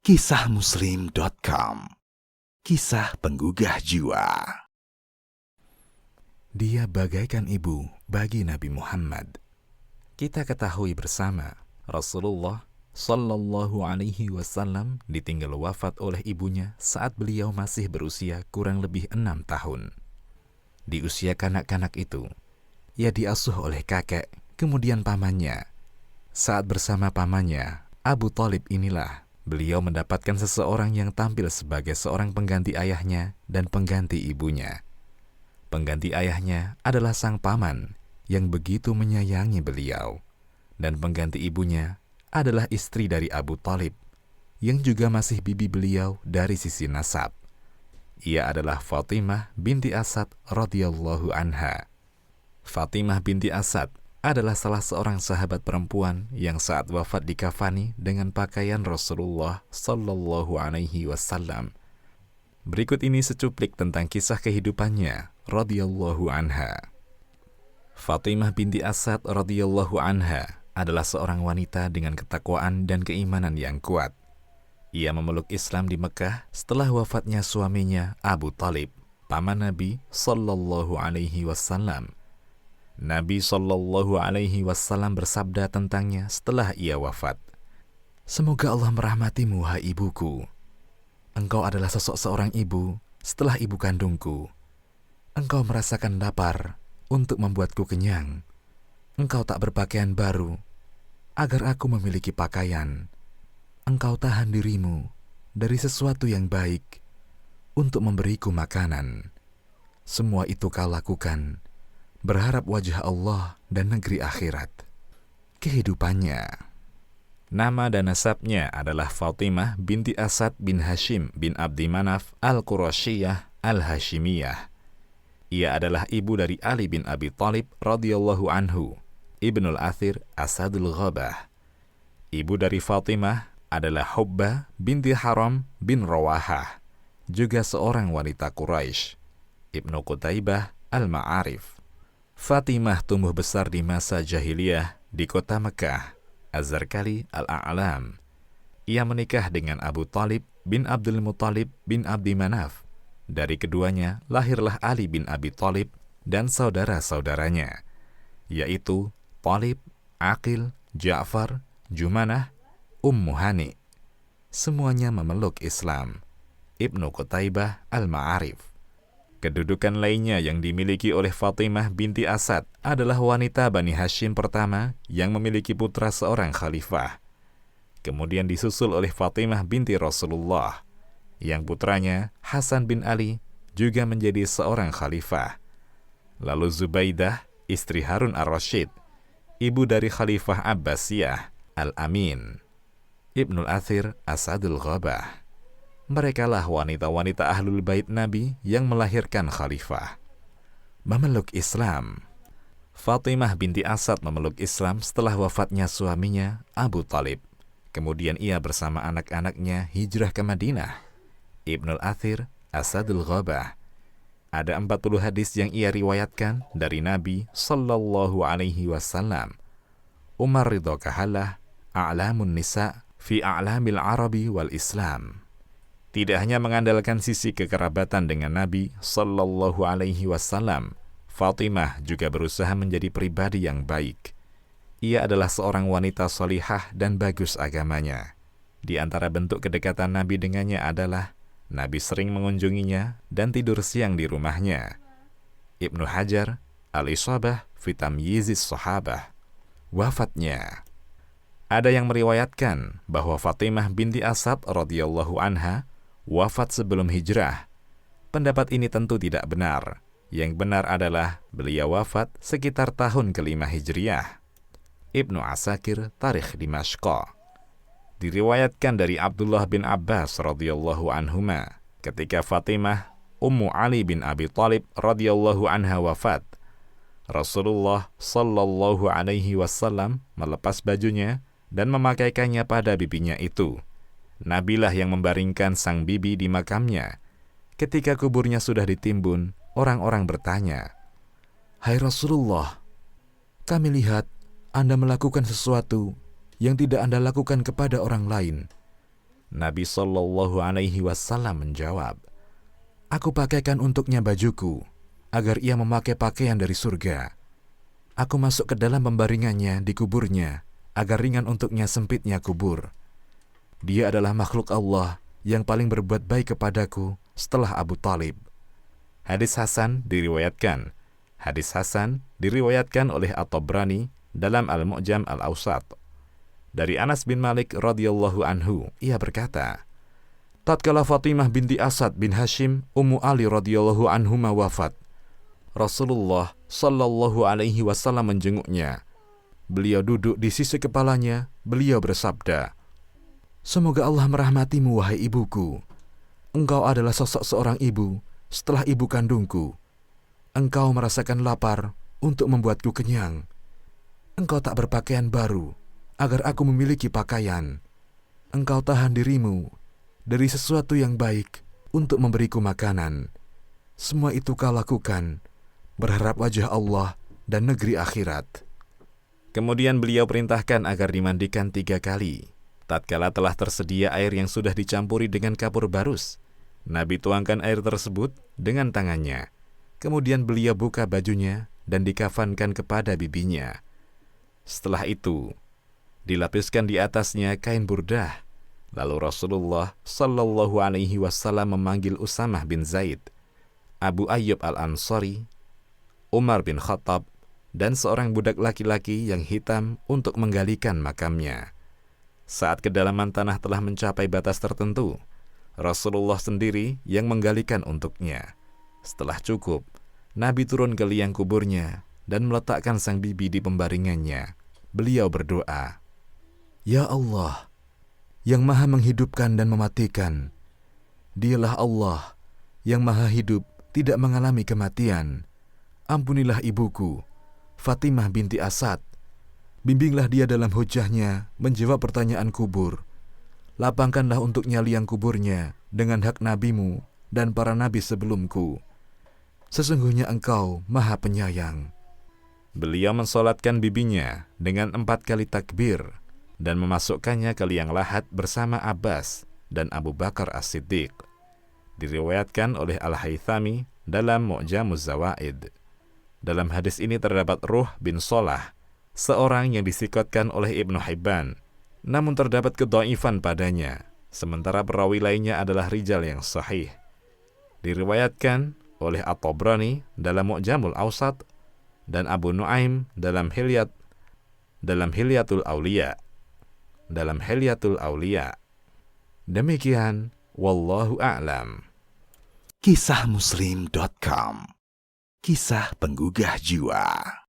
Kisahmuslim.com. Kisah penggugah jiwa. Dia bagaikan ibu bagi Nabi Muhammad. Kita ketahui bersama, Rasulullah Sallallahu Alaihi Wasallam ditinggal wafat oleh ibunya saat beliau masih berusia kurang lebih 6 tahun. Di usia kanak-kanak itu, ia diasuh oleh kakek, kemudian pamannya. Saat bersama pamannya, Abu Thalib inilah, beliau mendapatkan seseorang yang tampil sebagai seorang pengganti ayahnya dan pengganti ibunya. Pengganti ayahnya adalah sang paman yang begitu menyayangi beliau, dan pengganti ibunya adalah istri dari Abu Thalib yang juga masih bibi beliau dari sisi nasab. Ia adalah Fatimah binti Asad radhiyallahu anha. Fatimah binti Asad adalah salah seorang sahabat perempuan yang saat wafat dikafani dengan pakaian Rasulullah Sallallahu Alaihi Wasallam. Berikut ini secuplik tentang kisah kehidupannya radhiyallahu anha. Fatimah binti Asad radhiyallahu anha adalah seorang wanita dengan ketakwaan dan keimanan yang kuat. Ia memeluk Islam di Mekah setelah wafatnya suaminya Abu Thalib, paman Nabi Sallallahu Alaihi Wasallam. Nabi Sallallahu Alaihi Wasallam bersabda tentangnya setelah ia wafat, "Semoga Allah merahmatimu, hai ibuku. Engkau adalah sosok seorang ibu setelah ibu kandungku. Engkau merasakan lapar untuk membuatku kenyang. Engkau tak berpakaian baru agar aku memiliki pakaian. Engkau tahan dirimu dari sesuatu yang baik untuk memberiku makanan. Semua itu kau lakukan berharap wajah Allah dan negeri akhirat." Kehidupannya. Nama dan nasabnya adalah Fatimah binti Asad bin Hashim bin Abdi Manaf al-Qurashiyah al-Hashimiyah. Ia adalah ibu dari Ali bin Abi Thalib radhiyallahu anhu, Ibnul Athir Asadul Ghabah. Ibu dari Fatimah adalah Hubbah binti Haram bin Rawahah, juga seorang wanita Quraisy. Ibnu Qutaibah al-Ma'arif. Fatimah tumbuh besar di masa jahiliyah di kota Mekah, Az-Zarqali al-A'lam. Ia menikah dengan Abu Thalib bin Abdul Muthalib bin Abdi Manaf. Dari keduanya lahirlah Ali bin Abi Thalib dan saudara-saudaranya, yaitu Thalib, Aqil, Ja'far, Jumanah, Ummu Hani. Semuanya memeluk Islam. Ibnu Qutaibah al-Ma'arif. Kedudukan lainnya yang dimiliki oleh Fatimah binti Asad adalah wanita Bani Hashim pertama yang memiliki putra seorang khalifah. Kemudian disusul oleh Fatimah binti Rasulullah, yang putranya Hasan bin Ali juga menjadi seorang khalifah. Lalu Zubaidah, istri Harun ar-Rasyid, ibu dari Khalifah Abbasiyah, Al-Amin. Ibnul Athir Asadul Ghabah. Merekalah wanita-wanita Ahlul Bait Nabi yang melahirkan khalifah. Memeluk Islam. Fatimah binti Asad memeluk Islam setelah wafatnya suaminya Abu Thalib. Kemudian ia bersama anak-anaknya hijrah ke Madinah. Ibnul Athir Asadul Ghabah. Ada 40 hadis yang ia riwayatkan dari Nabi Sallallahu Alaihi Wasallam. Umar Ridho Kahalah, A'lamun Nisa fi A'lamil Arabi wal Islam. Tidak hanya mengandalkan sisi kekerabatan dengan Nabi Sallallahu Alaihi Wasallam, Fatimah juga berusaha menjadi pribadi yang baik. Ia adalah seorang wanita solihah dan bagus agamanya. Di antara bentuk kedekatan Nabi dengannya adalah Nabi sering mengunjunginya dan tidur siang di rumahnya. Ibnu Hajar Al-Isabah fi Tamyizis Sahabah. Wafatnya. Ada yang meriwayatkan bahwa Fatimah binti Asad radhiyallahu anha wafat sebelum hijrah. Pendapat ini tentu tidak benar. Yang benar adalah beliau wafat sekitar tahun ke-5 Hijriah. Ibnu Asakir Tarikh Dimashq. Diriwayatkan dari Abdullah bin Abbas radhiyallahu anhuma, ketika Fatimah Ummu Ali bin Abi Thalib radhiyallahu anha wafat, Rasulullah Sallallahu Alaihi Wasallam melepas bajunya dan memakaikannya pada bibinya itu. Nabilah yang membaringkan sang bibi di makamnya. Ketika kuburnya sudah ditimbun, orang-orang bertanya, "Hai Rasulullah, kami lihat Anda melakukan sesuatu yang tidak Anda lakukan kepada orang lain. Nabi Shallallahu Alaihi Wasallam menjawab, "Aku pakaikan untuknya bajuku, agar ia memakai pakaian dari surga. Aku masuk ke dalam pembaringannya di kuburnya, agar ringan untuknya sempitnya kubur. Dia adalah makhluk Allah yang paling berbuat baik kepadaku setelah Abu Talib." Hadis Hasan diriwayatkan. Hadis Hasan diriwayatkan oleh At-Tabrani dalam Al-Mu'jam Al-Awsat. Dari Anas bin Malik radhiyallahu anhu, ia berkata, tatkala Fatimah binti Asad bin Hashim Ummu Ali radhiyallahu anhuma wafat, Rasulullah sallallahu alaihi wasallam menjenguknya. Beliau duduk di sisi kepalanya, beliau bersabda, "Semoga Allah merahmatimu, wahai ibuku. Engkau adalah sosok seorang ibu setelah ibu kandungku. Engkau merasakan lapar untuk membuatku kenyang. Engkau tak berpakaian baru agar aku memiliki pakaian. Engkau tahan dirimu dari sesuatu yang baik untuk memberiku makanan. Semua itu kau lakukan berharap wajah Allah dan negeri akhirat." Kemudian beliau perintahkan agar dimandikan 3 kali. Tatkala telah tersedia air yang sudah dicampuri dengan kapur barus, Nabi tuangkan air tersebut dengan tangannya. Kemudian beliau buka bajunya dan dikafankan kepada bibinya. Setelah itu, dilapiskan di atasnya kain burdah. Lalu Rasulullah sallallahu alaihi wasallam memanggil Usamah bin Zaid, Abu Ayyub Al-Ansari, Umar bin Khattab, dan seorang budak laki-laki yang hitam untuk menggalikan makamnya. Saat kedalaman tanah telah mencapai batas tertentu, Rasulullah sendiri yang menggalikan untuknya. Setelah cukup, Nabi turun ke liang kuburnya dan meletakkan sang bibi di pembaringannya. Beliau berdoa, "Ya Allah, yang maha menghidupkan dan mematikan, Dialah Allah yang maha hidup, tidak mengalami kematian. Ampunilah ibuku, Fatimah binti Asad. Bimbinglah dia dalam hujahnya menjawab pertanyaan kubur. Lapangkanlah untuknya liang kuburnya dengan hak nabimu dan para nabi sebelumku. Sesungguhnya engkau maha penyayang." Beliau mensolatkan bibinya dengan 4 kali takbir dan memasukkannya ke liang lahat bersama Abbas dan Abu Bakar As-Siddiq. Diriwayatkan oleh Al-Haythami dalam Mu'jamuz Zawaid. Dalam hadis ini terdapat Ruh bin Solah, seorang yang disikotkan oleh Ibnu Hibban, namun terdapat kedhaifan padanya, sementara perawi lainnya adalah rijal yang sahih. Diriwayatkan oleh At-Tabrani dalam Mu'jamul Awsat dan Abu Nuaim dalam Hilyatul Auliya. Demikian, wallahu a'lam. Kisahmuslim.com. Kisah penggugah jiwa.